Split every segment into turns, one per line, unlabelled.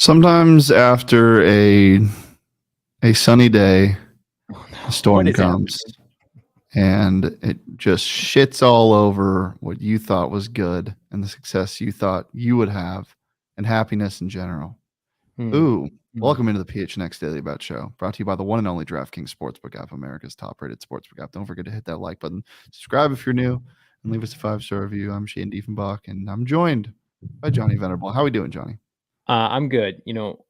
Sometimes after a sunny day, a
What
storm
is happening?
comes and it just shits all over what you thought was good and the success you thought you would have and happiness in general. Ooh, welcome into the PHNX Daily Bet Show, brought to you by the one and only DraftKings Sportsbook app, America's top-rated sportsbook app. Don't forget to hit that like button, subscribe if you're new, and leave us a 5-star review. I'm Shane Diefenbach, and I'm joined by Johnny Venerable. How are we doing, Johnny?
I'm good.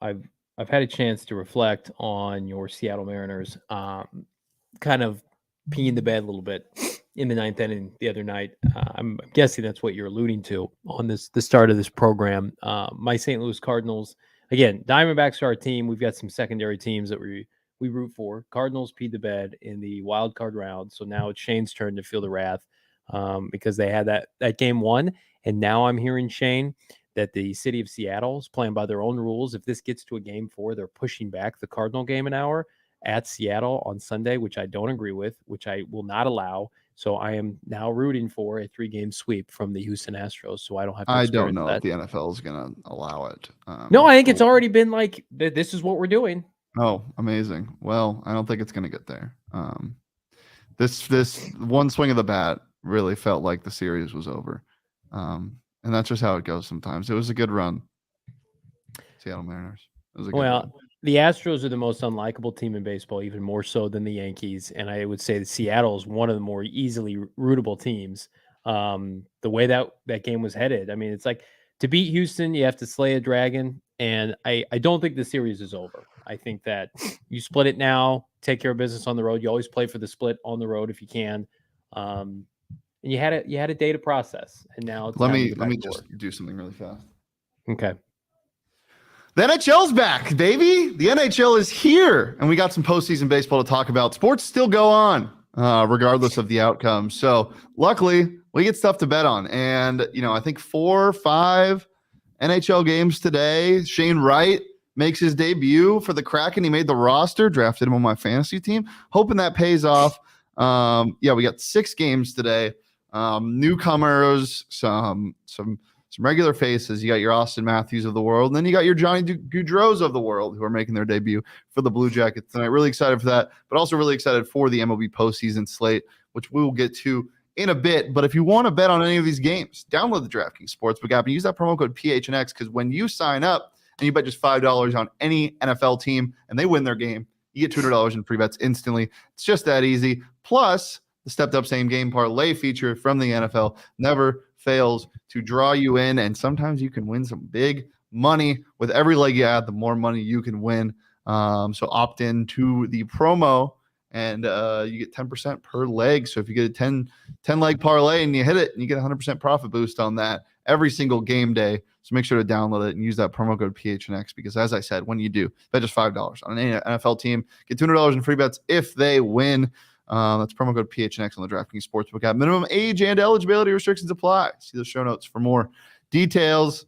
I've had a chance to reflect on your Seattle Mariners, kind of peeing the bed a little bit in the ninth inning the other night. I'm guessing that's what you're alluding to on the start of this program. My St. Louis Cardinals, again, Diamondbacks are our team. We've got some secondary teams that we root for. Cardinals peed the bed in the wild card round, so now it's Shane's turn to feel the wrath because they had that game won, and now I'm hearing, Shane, that the city of Seattle is playing by their own rules. If this gets to a game 4, they're pushing back the Cardinal game an hour at Seattle on Sunday, which I don't agree with, which I will not allow. So I am now rooting for a 3-game sweep from the Houston Astros, so I don't have to
I don't
experience
know if
that.
the NFL is going to allow it.
No, I think it's already been like, this is what we're doing.
Oh, amazing. Well, I don't think it's going to get there. This one swing of the bat really felt like the series was over. And that's just how it goes sometimes. It was a good run. Seattle Mariners. It was a good run.
The Astros are the most unlikable team in baseball, even more so than the Yankees. And I would say that Seattle is one of the more easily rootable teams. The way that game was headed, I mean, it's like to beat Houston, you have to slay a dragon. And I don't think the series is over. I think that you split it now, take care of business on the road. You always play for the split on the road if you can. And you had a day to process. And now it's
let me just do something really fast.
Okay.
The NHL's back, baby. The NHL is here, and we got some postseason baseball to talk about. Sports still go on, regardless of the outcome. So luckily, we get stuff to bet on. And, I think 4 or 5 NHL games today. Shane Wright makes his debut for the Kraken. He made the roster, drafted him on my fantasy team. Hoping that pays off. We got 6 games today. Newcomers, some regular faces. You got your Austin Matthews of the world, and then you got your Johnny Gaudreaus of the world who are making their debut for the Blue Jackets tonight. Really excited for that, but also really excited for the MLB postseason slate, which we will get to in a bit. But if you want to bet on any of these games, download the DraftKings Sportsbook app and use that promo code PHNX, because when you sign up and you bet just $5 on any NFL team and they win their game, you get $200 in free bets instantly. It's just that easy. Plus, the stepped-up same-game parlay feature from the NFL never fails to draw you in, and sometimes you can win some big money. With every leg you add, the more money you can win. So opt in to the promo, and you get 10% per leg. So if you get a 10-leg parlay and you hit it, and you get 100% profit boost on that every single game day. So make sure to download it and use that promo code PHNX, because as I said, when you do, bet just $5 on any NFL team, get $200 in free bets if they win. That's promo code PHNX on the DraftKings Sportsbook app. Minimum age and eligibility restrictions apply. See the show notes for more details.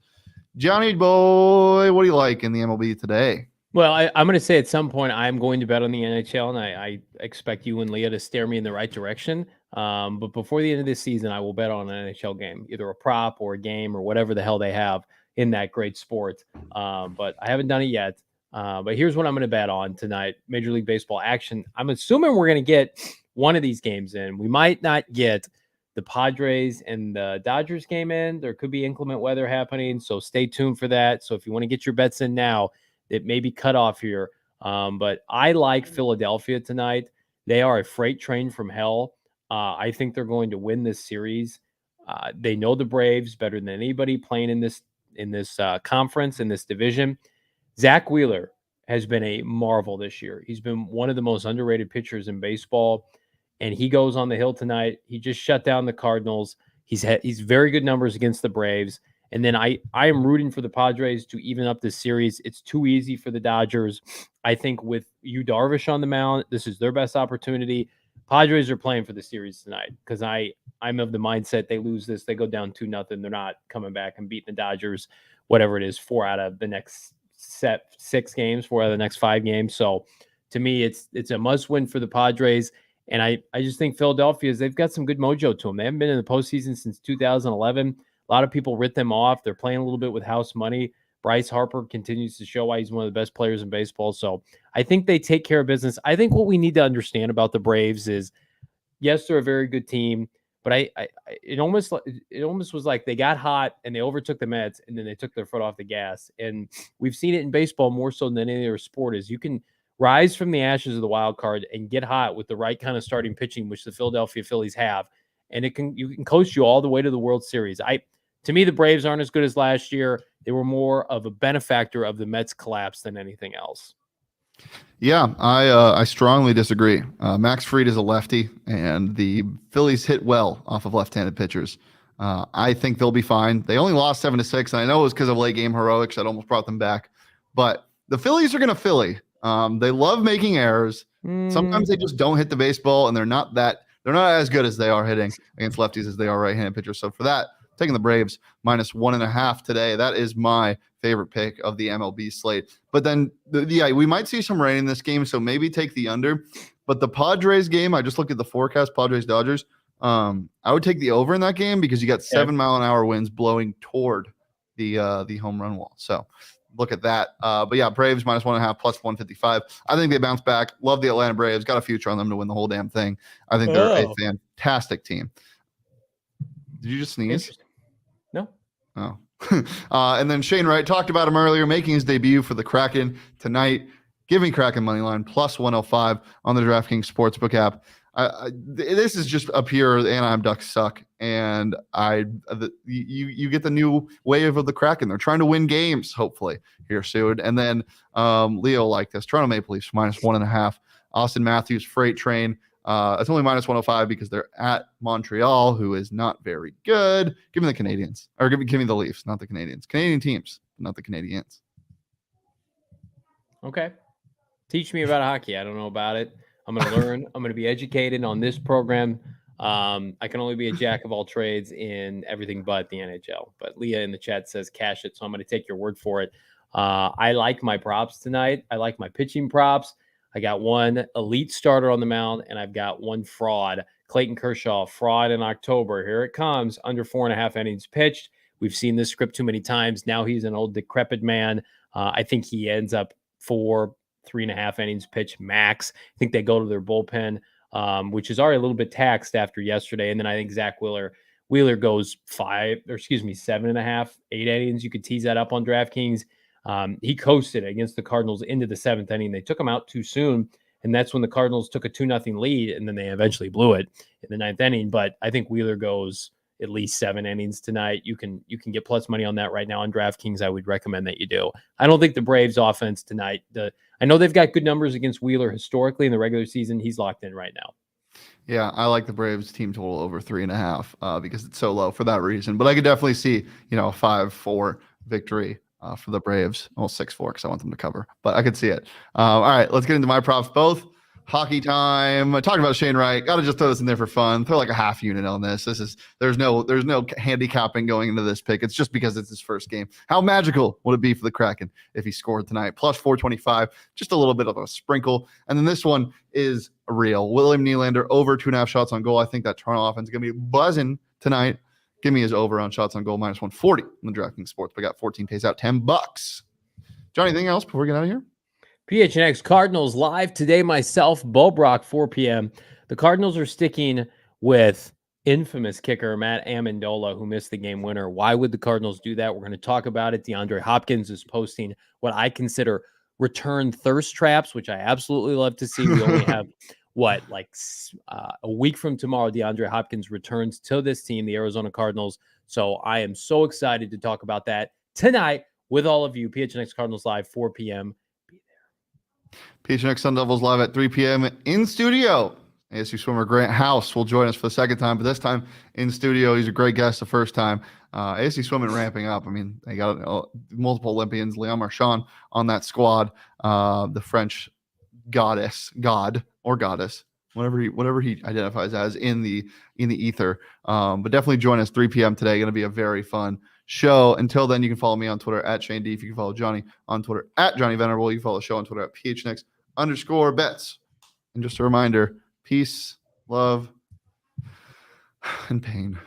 Johnny boy, what do you like in the MLB today?
Well, I'm going to say at some point I'm going to bet on the NHL, and I expect you and Leah to steer me in the right direction. But before the end of this season, I will bet on an NHL game, either a prop or a game or whatever the hell they have in that great sport. But I haven't done it yet. But here's what I'm going to bet on tonight. Major League Baseball action. I'm assuming we're going to get one of these games in. We might not get the Padres and the Dodgers game in. There could be inclement weather happening, so stay tuned for that. So if you want to get your bets in now, it may be cut off here. But I like Philadelphia tonight. They are a freight train from hell. I think they're going to win this series. They know the Braves better than anybody playing in this conference, in this division. Zach Wheeler has been a marvel this year. He's been one of the most underrated pitchers in baseball, and he goes on the hill tonight. He just shut down the Cardinals. He's very good numbers against the Braves. And then I am rooting for the Padres to even up this series. It's too easy for the Dodgers. I think with Yu Darvish on the mound, this is their best opportunity. Padres are playing for the series tonight, because I'm of the mindset they lose this, they go down 2-0. They're not coming back and beating the Dodgers, whatever it is, 4 out of the next 6 games, 4 out of the next 5 games. So to me, it's a must win for the Padres. And I just think Philadelphia, they've got some good mojo to them. They haven't been in the postseason since 2011. A lot of people writ them off. They're playing a little bit with house money, Bryce Harper continues to show why he's one of the best players in baseball. So I think they take care of business. I think what we need to understand about the Braves is, yes, they're a very good team, but it almost was like they got hot and they overtook the Mets and then they took their foot off the gas. And we've seen it in baseball more so than any other sport. Is you can rise from the ashes of the wild card and get hot with the right kind of starting pitching, which the Philadelphia Phillies have, and you can coast you all the way to the World Series. To me, the Braves aren't as good as last year. They were more of a benefactor of the Mets collapse than anything else.
Yeah, I strongly disagree. Max Fried is a lefty, and the Phillies hit well off of left-handed pitchers. I think they'll be fine. They only lost 7-6, and I know it was because of late game heroics that almost brought them back. But the Phillies are going to Philly. They love making errors. Sometimes they just don't hit the baseball, and they're not as good as they are hitting against lefties as they are right-handed pitchers. So for that, taking the Braves -1.5 today. That is my favorite pick of the MLB slate. But then, we might see some rain in this game, so maybe take the under. But the Padres game, I just looked at the forecast, Padres-Dodgers. I would take the over in that game because you got 7-mile-an-hour winds blowing toward the home run wall. So look at that. But yeah, Braves -1.5 +155. I think they bounce back. Love the Atlanta Braves. Got a future on them to win the whole damn thing. I think they're a fantastic team. Did you just sneeze?
No.
Oh. And then Shane Wright, talked about him earlier, making his debut for the Kraken tonight. Give me Kraken money line +105 on the DraftKings Sportsbook app. This is just a pure Anaheim Ducks suck, and you get the new wave of the Kraken. They're trying to win games, hopefully, here soon. And then Leo like this. Toronto Maple Leafs -1.5. Austin Matthews Freight Train. It's only -105 because they're at Montreal, who is not very good. Give me the Canadians, or give me the Leafs, not the Canadians. Canadian teams, not the Canadians.
Okay. Teach me about hockey. I don't know about it. I'm going to learn. I'm going to be educated on this program. I can only be a jack of all trades in everything but the NHL. But Leah in the chat says cash it, so I'm going to take your word for it. I like my props tonight. I like my pitching props. I got one elite starter on the mound, and I've got one fraud. Clayton Kershaw, fraud in October. Here it comes, under 4.5 innings pitched. We've seen this script too many times. Now he's an old decrepit man. I think he ends up 3.5 innings pitched max. I think they go to their bullpen, which is already a little bit taxed after yesterday. And then I think Zach Wheeler goes 7.5, 8 innings. You could tease that up on DraftKings. He coasted against the Cardinals into the 7th inning. They took him out too soon, and that's when the Cardinals took a 2-0 lead, and then they eventually blew it in the 9th inning. But I think Wheeler goes at least 7 innings tonight. You can get plus money on that right now on DraftKings. I would recommend that you do. I don't think the Braves offense tonight, I know they've got good numbers against Wheeler historically in the regular season. He's locked in right now.
Yeah, I like the Braves team total over 3.5 because it's so low for that reason. But I could definitely see, a 5-4 victory for the Braves. Well, 6-4 because I want them to cover, but I could see it. All right, let's get into my props. Both hockey time. I talked about Shane Wright. Got to just throw this in there for fun. Throw like a half unit on this. There's no handicapping going into this pick. It's just because it's his first game. How magical would it be for the Kraken if he scored tonight? +425, just a little bit of a sprinkle. And then this one is real. William Nylander over 2.5 shots on goal. I think that Toronto offense is going to be buzzing tonight. Give me his over on shots on goal -140 in the DraftKings Sports. I got 14 pays out, $10. Johnny, anything else before we get out of here?
PHNX Cardinals live today. Myself, Bo Brock, 4 p.m. The Cardinals are sticking with infamous kicker Matt Amendola, who missed the game winner. Why would the Cardinals do that? We're going to talk about it. DeAndre Hopkins is posting what I consider return thirst traps, which I absolutely love to see. We only have a week from tomorrow. DeAndre Hopkins returns to this team, the Arizona Cardinals. So I am so excited to talk about that tonight with all of you. PHNX Cardinals live, 4 p.m.
PHNX Sun Devils live at 3 p.m. in studio. ASU swimmer Grant House will join us for the second time, but this time in studio. He's a great guest the first time. ASU swimming ramping up. I mean, they got multiple Olympians, Leon Marchand on that squad. The French god or goddess, whatever he identifies as in the ether. But definitely join us 3 p.m. today. Going to be a very fun show. Until then, you can follow me on Twitter at Shane D. If you can follow Johnny on Twitter at Johnny Venerable. You can follow the show on Twitter at PHNX_bets. And just a reminder, peace, love, and pain.